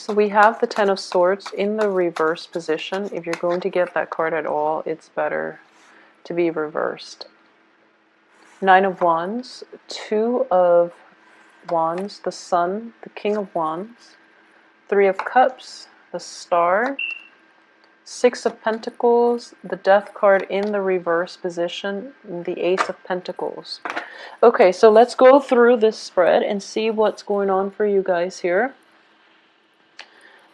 So we have the Ten of Swords in the reverse position. If you're going to get that card at all, it's better to be reversed. Nine of Wands, Two of Wands, the Sun, the King of Wands, Three of Cups, the Star, Six of Pentacles, the Death card in the reverse position, and the Ace of Pentacles. Okay, so let's go through this spread and see what's going on for you guys here.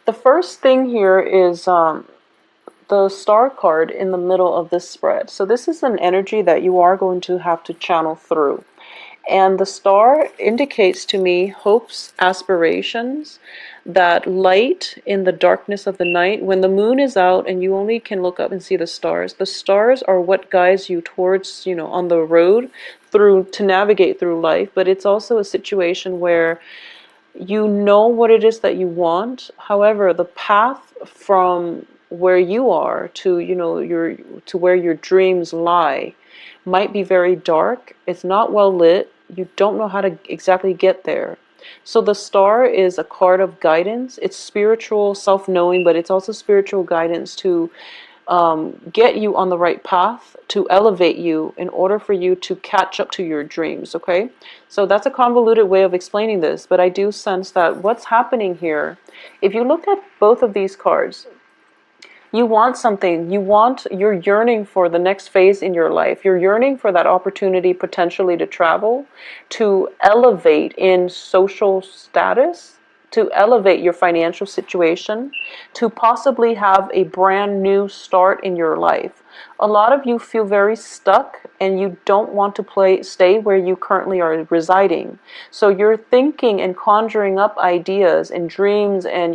The first thing here is the Star card in the middle of this spread. So this is an energy that you are going to have to channel through. And the Star indicates to me hopes, aspirations, that light in the darkness of the night. When the moon is out and you only can look up and see the stars are what guides you towards, on the road to navigate through life. But it's also a situation where you know what it is that you want. However, the path from where you are to, to where your dreams lie might be very dark. It's not well lit. You don't know how to exactly get there. So the Star is a card of guidance. It's spiritual self-knowing, but it's also spiritual guidance to get you on the right path, to elevate you in order for you to catch up to your dreams, okay? So that's a convoluted way of explaining this, but I do sense that what's happening here, if you look at both of these cards, you want something, you're yearning for the next phase in your life. You're yearning for that opportunity potentially to travel, to elevate in social status, to elevate your financial situation, to possibly have a brand new start in your life. A lot of you feel very stuck and you don't want to stay where you currently are residing. So you're thinking and conjuring up ideas and dreams and,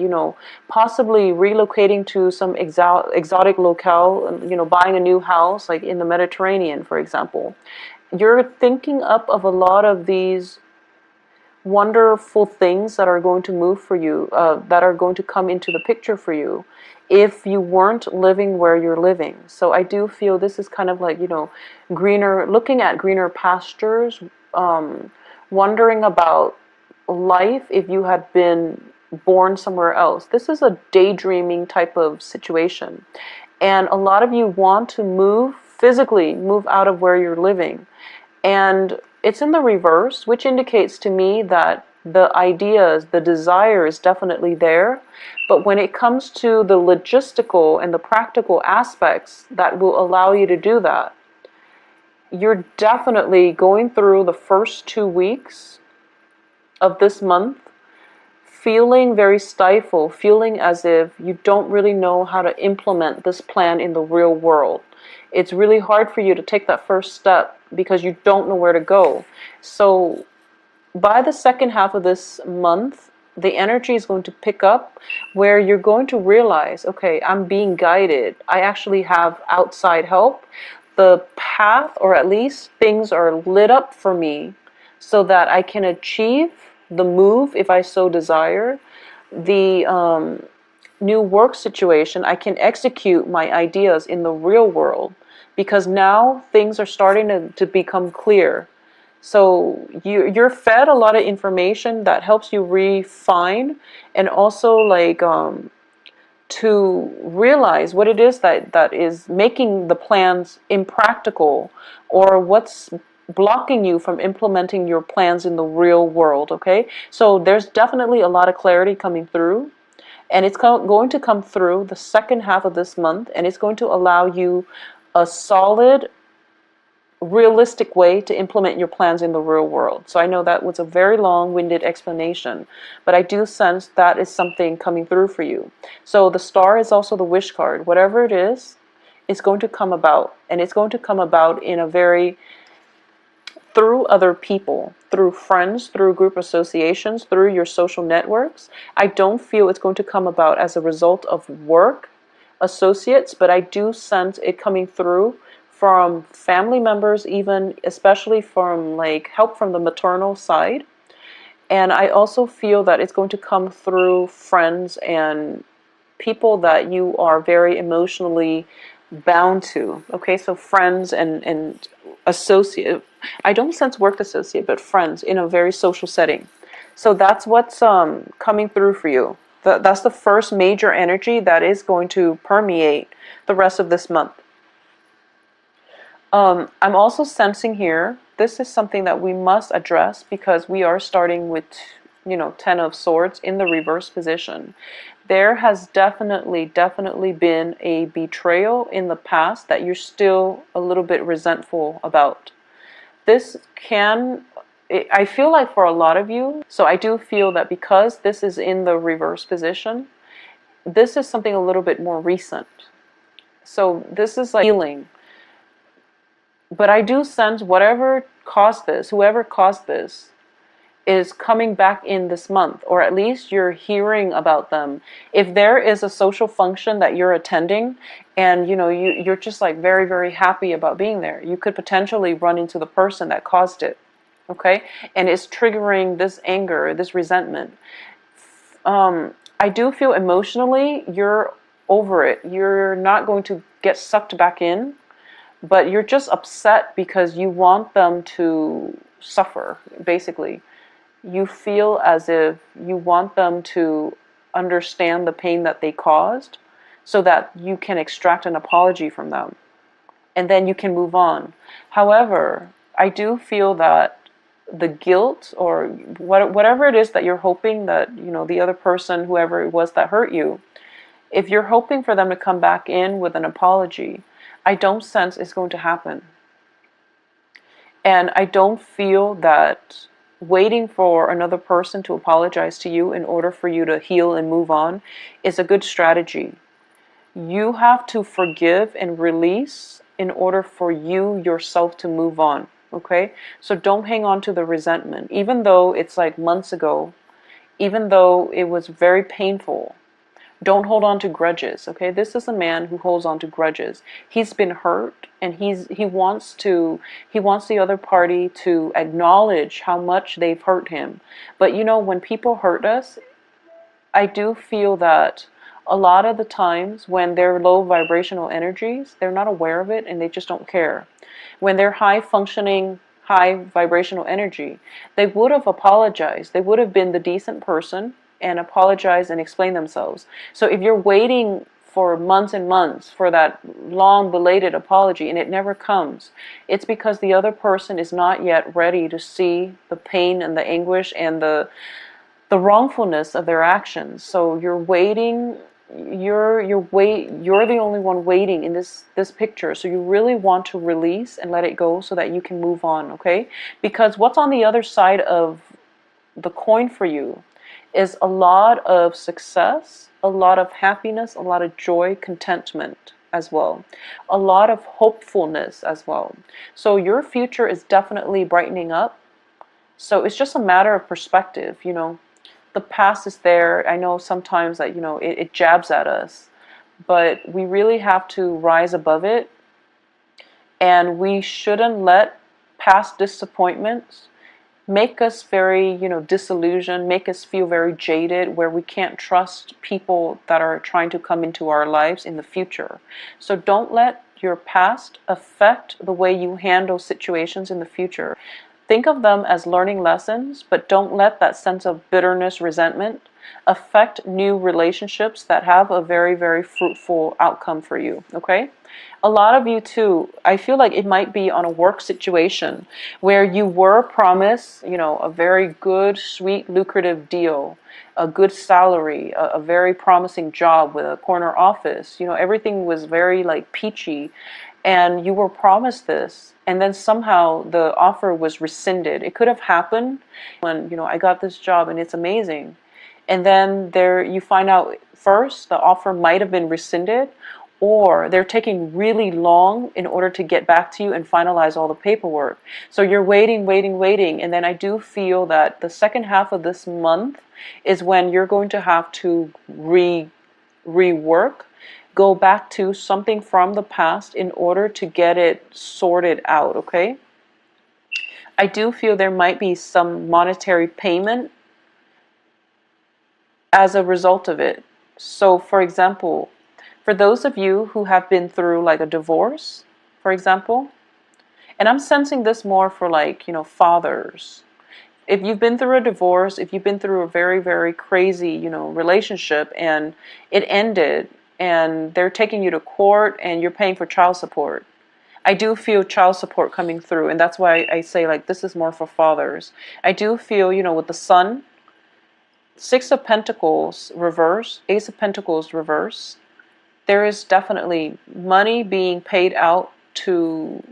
possibly relocating to some exotic locale, buying a new house, like in the Mediterranean, for example. You're thinking up of a lot of these wonderful things that are going to move for you, that are going to come into the picture for you if you weren't living where you're living. So I do feel this is kind of like, looking at greener pastures, wondering about life if you had been born somewhere else. This is a daydreaming type of situation. And a lot of you want to physically move out of where you're living. And it's in the reverse, which indicates to me that the ideas, the desire is definitely there. But when it comes to the logistical and the practical aspects that will allow you to do that, you're definitely going through the first 2 weeks of this month feeling very stifled, feeling as if you don't really know how to implement this plan in the real world. It's really hard for you to take that first step because you don't know where to go. So by the second half of this month, the energy is going to pick up where you're going to realize, okay, I'm being guided. I actually have outside help. The path, or at least things, are lit up for me so that I can achieve the move if I so desire. The new work situation, I can execute my ideas in the real world because now things are starting to become clear. So you're fed a lot of information that helps you refine and also to realize what it is that is making the plans impractical, or what's blocking you from implementing your plans in the real world, okay? So there's definitely a lot of clarity coming through, and it's going to come through the second half of this month, and it's going to allow you a solid, realistic way to implement your plans in the real world. So I know that was a very long-winded explanation, but I do sense that is something coming through for you. So the Star is also the wish card. Whatever it is, it's going to come about, and it's going to come about in a very through other people, through friends, through group associations, through your social networks. I don't feel it's going to come about as a result of work associates, but I do sense it coming through from family members, even especially from help from the maternal side. And I also feel that it's going to come through friends and people that you are very emotionally bound to. Okay, so friends and associate. I don't sense work associate, but friends in a very social setting. So that's what's coming through for you. That's the first major energy that is going to permeate the rest of this month. I'm also sensing here, this is something that we must address because we are starting with, 10 of Swords in the reverse position. There has definitely been a betrayal in the past that you're still a little bit resentful about. This can, I feel like for a lot of you, so I do feel that because this is in the reverse position, this is something a little bit more recent. So this is like healing. But I do sense whatever caused this, whoever caused this, is coming back in this month, or at least you're hearing about them. If there is a social function that you're attending and you're just like very, very happy about being there, you could potentially run into the person that caused it. Okay? And it's triggering this anger, this resentment. I do feel emotionally you're over it. You're not going to get sucked back in, but you're just upset because you want them to suffer, basically. You feel as if you want them to understand the pain that they caused so that you can extract an apology from them. And then you can move on. However, I do feel that the guilt or whatever it is that you're hoping that, the other person, whoever it was that hurt you, if you're hoping for them to come back in with an apology, I don't sense it's going to happen. And I don't feel that waiting for another person to apologize to you in order for you to heal and move on is a good strategy. You have to forgive and release in order for you yourself to move on. Okay? So don't hang on to the resentment. Even though it's like months ago, even though it was very painful, don't hold on to grudges, okay? This is a man who holds on to grudges. He's been hurt, and he wants the other party to acknowledge how much they've hurt him. But when people hurt us, I do feel that a lot of the times when they're low vibrational energies, they're not aware of it and they just don't care. When they're high functioning, high vibrational energy, they would have apologized. They would have been the decent person and apologize and explain themselves. So if you're waiting for months and months for that long belated apology and it never comes, it's because the other person is not yet ready to see the pain and the anguish and the wrongfulness of their actions. So you're waiting, you're the only one waiting in this picture. So you really want to release and let it go so that you can move on, okay? Because what's on the other side of the coin for you is a lot of success, a lot of happiness, a lot of joy, contentment as well, a lot of hopefulness as well. So your future is definitely brightening up. So it's just a matter of perspective, The past is there. I know sometimes that, it jabs at us, but we really have to rise above it. And we shouldn't let past disappointments make us very, disillusioned, make us feel very jaded, where we can't trust people that are trying to come into our lives in the future. So don't let your past affect the way you handle situations in the future. Think of them as learning lessons, but don't let that sense of bitterness, resentment affect new relationships that have a very, very fruitful outcome for you, okay? A lot of you too, I feel like it might be on a work situation where you were promised, a very good, sweet, lucrative deal, a good salary, a very promising job with a corner office. Everything was very like peachy, and you were promised this, and then somehow the offer was rescinded. It could have happened when, I got this job and it's amazing. And then you find out first the offer might have been rescinded, or they're taking really long in order to get back to you and finalize all the paperwork. So you're waiting, and then I do feel that the second half of this month is when you're going to have to rework, go back to something from the past in order to get it sorted out, okay? I do feel there might be some monetary payment as a result of it. So, for example, for those of you who have been through like a divorce, for example, and I'm sensing this more for like, fathers. If you've been through a divorce, if you've been through a very, very crazy, you know, relationship and it ended and they're taking you to court and you're paying for child support, I do feel child support coming through. And that's why I say, like, this is more for fathers. I do feel, you know, with the sun, Six of Pentacles reverse, Ace of Pentacles reverse, there is definitely money being paid out to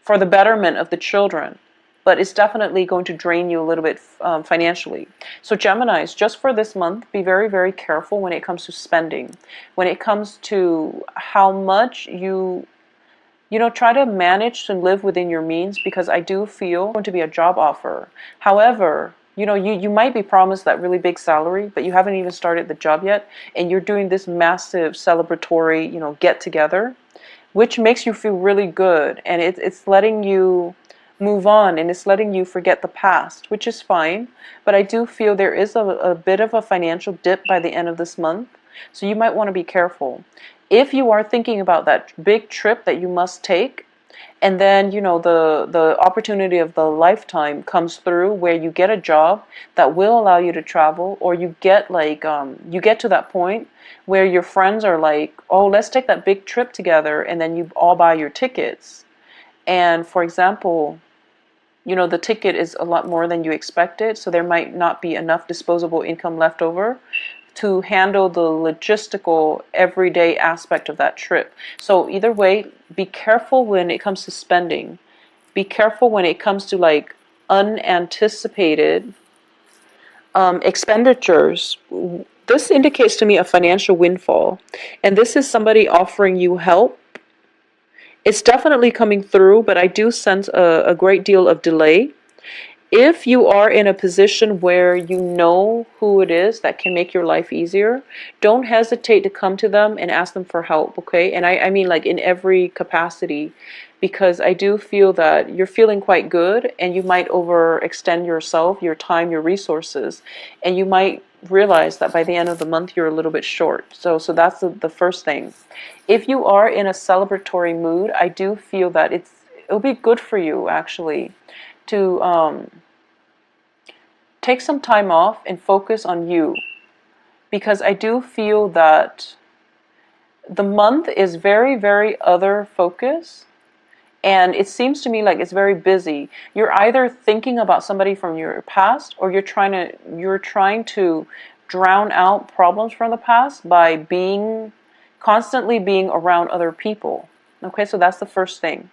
for the betterment of the children, but it's definitely going to drain you a little bit financially. So Geminis, just for this month, be very, very careful when it comes to spending. When it comes to how much you know, try to manage to live within your means, because I do feel going to be a job offer. However, you know, you might be promised that really big salary, but you haven't even started the job yet, and you're doing this massive celebratory, you know, get together, which makes you feel really good, and it's letting you move on, and it's letting you forget the past, which is fine. But I do feel there is a bit of a financial dip by the end of this month, so you might want to be careful. If you are thinking about that big trip that you must take, and then, you know, the opportunity of the lifetime comes through where you get a job that will allow you to travel, or you get like you get to that point where your friends are like, oh, let's take that big trip together, and then you all buy your tickets. And for example, you know, the ticket is a lot more than you expected, so there might not be enough disposable income left over to handle the logistical everyday aspect of that trip. So either way, be careful when it comes to spending. Be careful when it comes to like unanticipated expenditures. This indicates to me a financial windfall, and this is somebody offering you help. It's definitely coming through, but I do sense a great deal of delay. If you are in a position where you know who it is that can make your life easier, don't hesitate to come to them and ask them for help, okay? And I mean like in every capacity, because I do feel that you're feeling quite good and you might overextend yourself, your time, your resources, and you might realize that by the end of the month you're a little bit short. So that's the first thing. If you are in a celebratory mood, I do feel that it'll be good for you actually to take some time off and focus on you, because I do feel that the month is very, very other focused, and it seems to me like it's very busy. You're either thinking about somebody from your past, or you're trying to drown out problems from the past by constantly being around other people. Okay, so that's the first thing.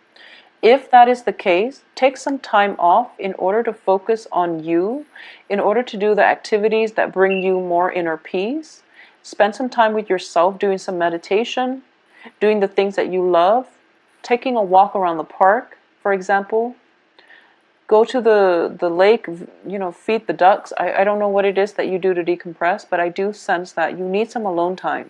If that is the case, take some time off in order to focus on you, in order to do the activities that bring you more inner peace. Spend some time with yourself doing some meditation, doing the things that you love, taking a walk around the park, for example. Go to the lake, you know, feed the ducks. I don't know what it is that you do to decompress, but I do sense that you need some alone time.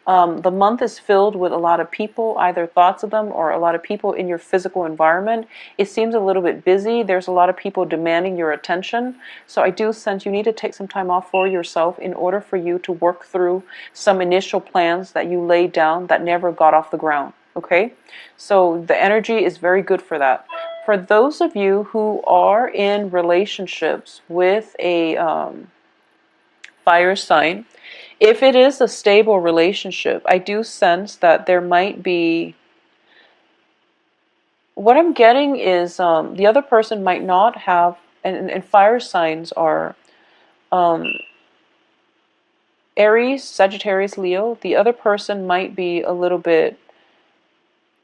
The month is filled with a lot of people, either thoughts of them or a lot of people in your physical environment. It seems a little bit busy. There's a lot of people demanding your attention. So I do sense you need to take some time off for yourself in order for you to work through some initial plans that you laid down that never got off the ground. Okay? So the energy is very good for that. For those of you who are in relationships with a fire sign, if it is a stable relationship, I do sense that there might be, what I'm getting is the other person might not have, and fire signs are Aries, Sagittarius, Leo. The other person might be a little bit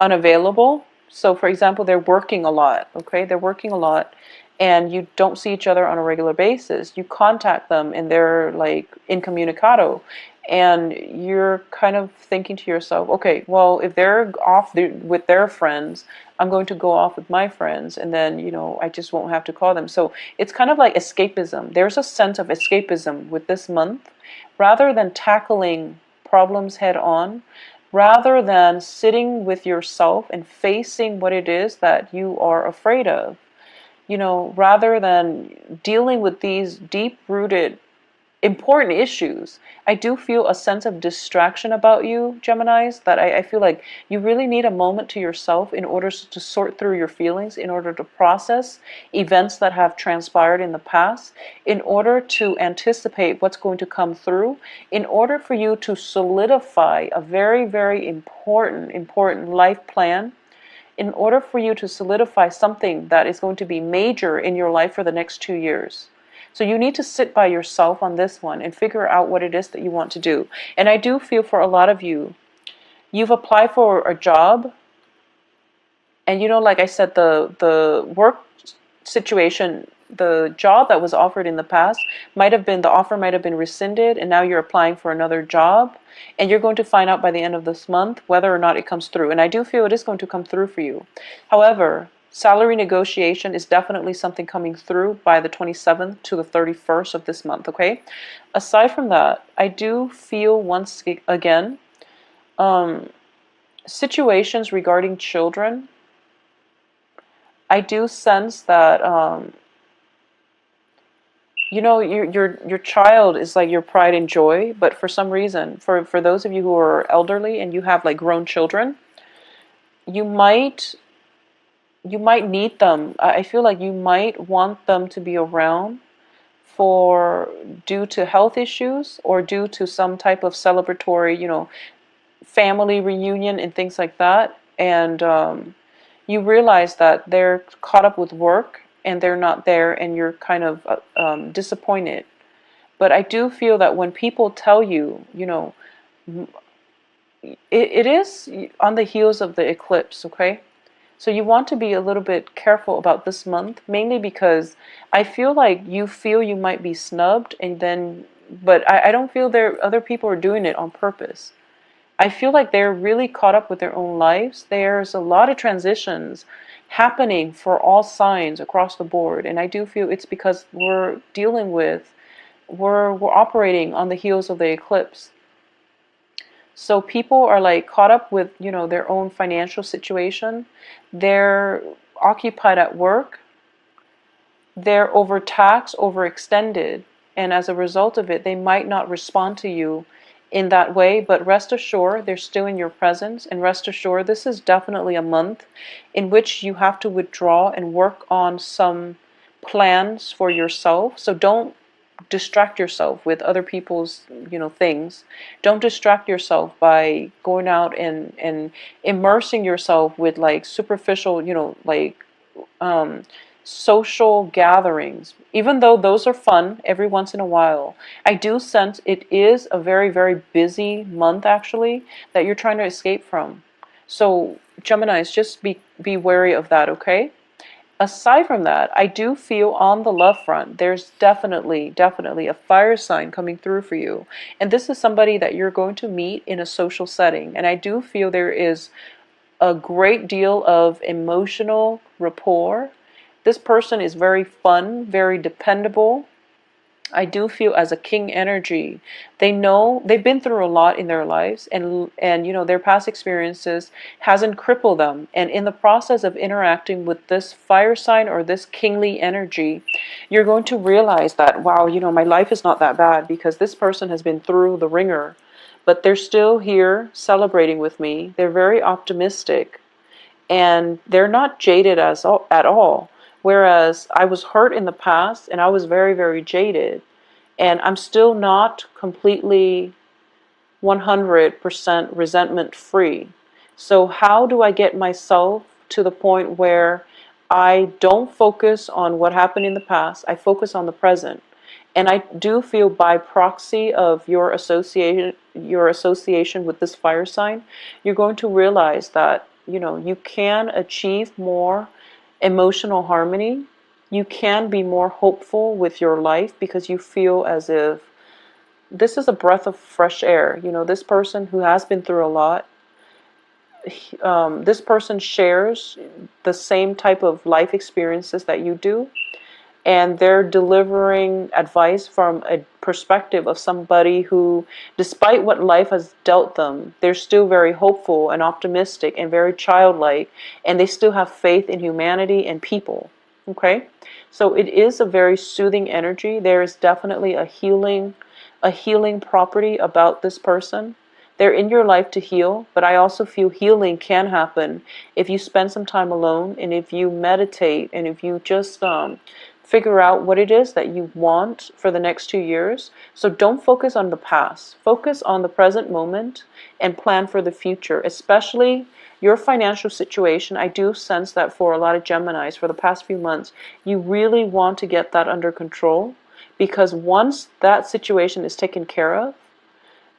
unavailable. So for example, they're working a lot, okay? They're working a lot, and you don't see each other on a regular basis. You contact them and they're like incommunicado, and you're kind of thinking to yourself, okay, well, if they're off with their friends, I'm going to go off with my friends, and then, you know, I just won't have to call them. So it's kind of like escapism. There's a sense of escapism with this month. Rather than tackling problems head on, rather than sitting with yourself and facing what it is that you are afraid of, you know, rather than dealing with these deep-rooted important issues. I do feel a sense of distraction about you, Geminis, that I feel like you really need a moment to yourself in order to sort through your feelings, in order to process events that have transpired in the past, in order to anticipate what's going to come through, in order for you to solidify a very, very important life plan, in order for you to solidify something that is going to be major in your life for the next 2 years. So you need to sit by yourself on this one and figure out what it is that you want to do. And I do feel for a lot of you, you've applied for a job, and like I said, the work situation, the job that was offered in the past the offer might have been rescinded, and now you're applying for another job, and you're going to find out by the end of this month whether or not it comes through. And I do feel it is going to come through for you. However, salary negotiation is definitely something coming through by the 27th to the 31st of this month, okay? Aside from that, I do feel once again, situations regarding children, I do sense that, your child is like your pride and joy, but for some reason, for those of you who are elderly and you have like grown children, you might need them. I feel like you might want them to be around due to health issues or due to some type of celebratory, family reunion and things like that. And you realize that they're caught up with work and they're not there, and you're kind of disappointed. But I do feel that when people tell you, it is on the heels of the eclipse, okay? So you want to be a little bit careful about this month, mainly because I feel like you might be snubbed, but I don't feel other people are doing it on purpose. I feel like they're really caught up with their own lives. There's a lot of transitions happening for all signs across the board, and I do feel it's because we're operating on the heels of the eclipse. So people are like caught up with, their own financial situation. They're occupied at work. They're overtaxed, overextended, and as a result of it, they might not respond to you in that way, but rest assured they're still in your presence, and rest assured this is definitely a month in which you have to withdraw and work on some plans for yourself. So don't distract yourself with other people's things. Don't distract yourself by going out and immersing yourself with like superficial social gatherings, even though those are fun every once in a while. I do sense it is a very, very busy month actually that you're trying to escape from. So Geminis, just be wary of that, okay? Aside from that, I do feel on the love front, there's definitely a fire sign coming through for you. And this is somebody that you're going to meet in a social setting. And I do feel there is a great deal of emotional rapport. This person is very fun, very dependable. I do feel as a king energy, they know they've been through a lot in their lives, and their past experiences hasn't crippled them. And in the process of interacting with this fire sign or this kingly energy, you're going to realize that, wow, my life is not that bad because this person has been through the ringer, but they're still here celebrating with me. They're very optimistic, and they're not jaded at all. Whereas I was hurt in the past and I was very, very jaded, and I'm still not completely 100% resentment free. So how do I get myself to the point where I don't focus on what happened in the past, I focus on the present? And I do feel by proxy of your association with this fire sign, you're going to realize that you can achieve more emotional harmony. You can be more hopeful with your life because you feel as if this is a breath of fresh air. This person who has been through a lot, this person shares the same type of life experiences that you do, and they're delivering advice from a perspective of somebody who, despite what life has dealt them, they're still very hopeful and optimistic and very childlike, and they still have faith in humanity and people. Okay, so it is a very soothing energy. There is definitely a healing property about this person. They're in your life to heal, but I also feel healing can happen if you spend some time alone and if you meditate and if you just figure out what it is that you want for the next 2 years. So don't focus on the past. Focus on the present moment and plan for the future, especially your financial situation. I do sense that for a lot of Geminis for the past few months, you really want to get that under control, because once that situation is taken care of,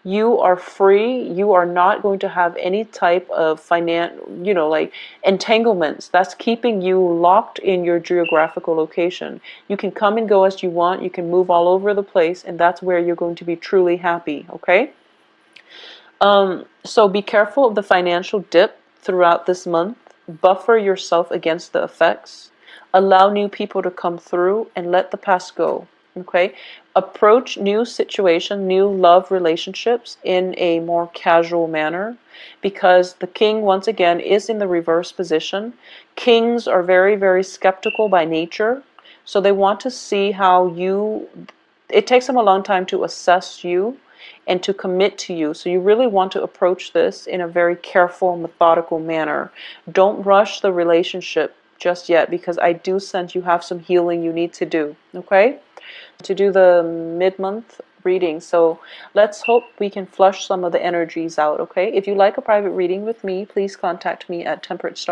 you are free. You are not going to have any type of like entanglements that's keeping you locked in your geographical location. You can come and go as you want. You can move all over the place, and that's where you're going to be truly happy, okay? So be careful of the financial dip throughout this month. Buffer yourself against the effects. Allow new people to come through and let the past go. Okay? Approach new situation, new love relationships in a more casual manner, because the king, once again, is in the reverse position. Kings are very, very skeptical by nature. So they want to see how it takes them a long time to assess you and to commit to you. So you really want to approach this in a very careful, methodical manner. Don't rush the relationship just yet, because I do sense you have some healing you need to do, okay? To do the mid-month reading. So let's hope we can flush some of the energies out, okay? If you like a private reading with me, please contact me at Temperate Star.